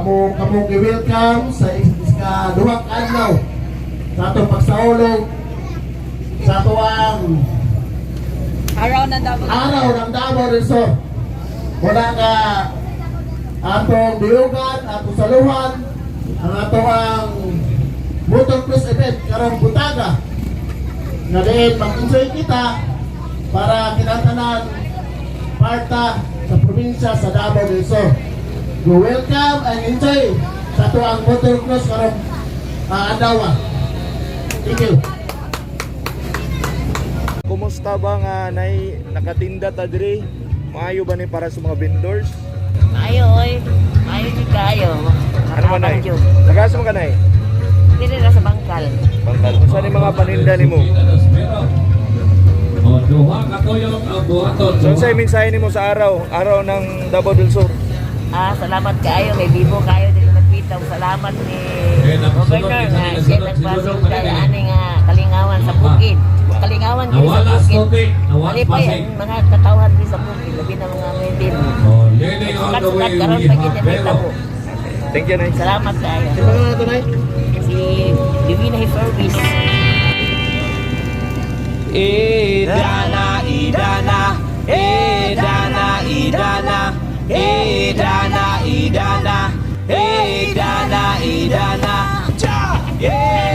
Kamo gi-welcome sa duhang adlaw sa atong pagsaulog sa tuwang Araw ng Davao Resort. Wala nga atong diugan, atong saluhan, ang atong motocross event karong butaga. Nga din mag-enjoy kita para kinatanan parta sa probinsya sa Davao Resort. Go welcome and enjoy sa tuwang motocross karong adlaw. Thank you. Kumusta ba nga nakatinda ta diri? Maayo ba ni para sa mga vendors? Ayo oy. Ayo ni kayo. Ano man nay? Tagas mo ka nay? Dili na sa bangkal. Bangkal. Unsa ni mga paninda nimo? Duha ka toyong buhaton. So unsay mensahe nimo sa araw ng Davao del Sur? Salamat kayo kay Bibo kayo dili nagpitaw. Salamat ni Governor nga siya nagpasok kay ani nga kalingawan sa bukid. Kalingawan diri sa bukid. Ali pa yan mga katawhan diri sa bukid labi na mga medin. Leading all the way karon we pa have gid Vero. Thank you nay. Salamat kayo. Sino nga ito nay? Si Divina Service. Idana, Idana, Idana, Idana, Idana, Idana, Idana, Idana, yeah.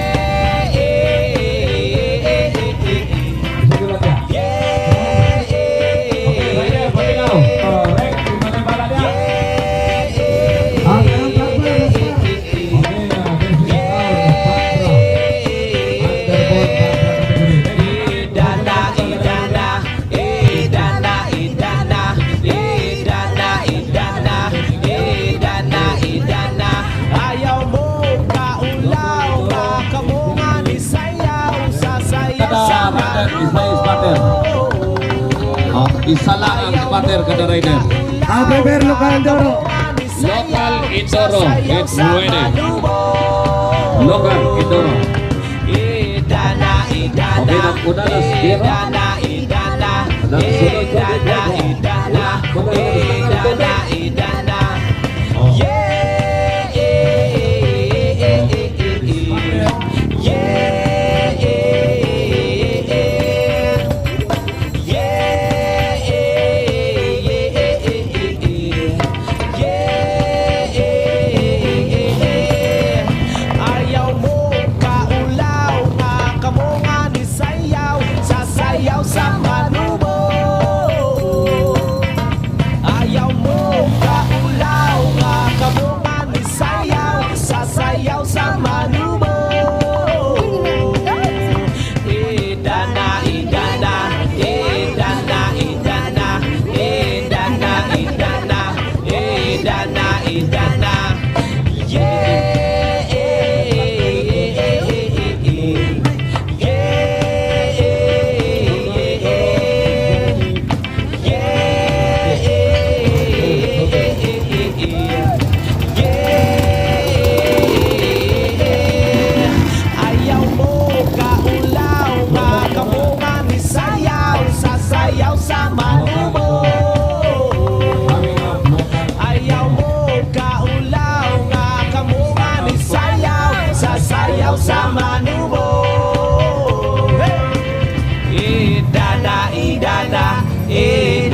Isa lang ang spatter kada rider. Prepare local Indoro. Local Indoro. It's ready. Local Indoro. Idana, Idana, Okay, naguna na si Biro. Idana, Idana, Nagsunod ko din Idana, po. Idana, Idana,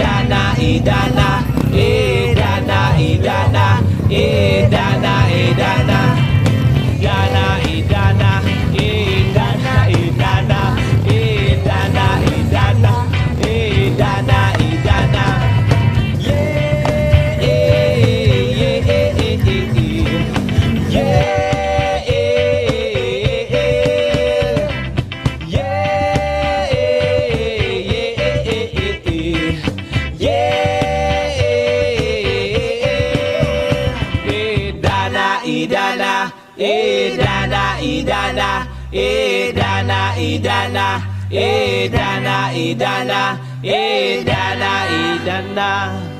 Idana, Idana, Idana, Idana, Idana, Idana, Idana, Idana, Idana, Idana, Idana, Idana, Idana, Idana, Idana, yeah, yeah, Idana, Idana, Idana, Idana, Idana, Idana, Idana, Idana, Idana.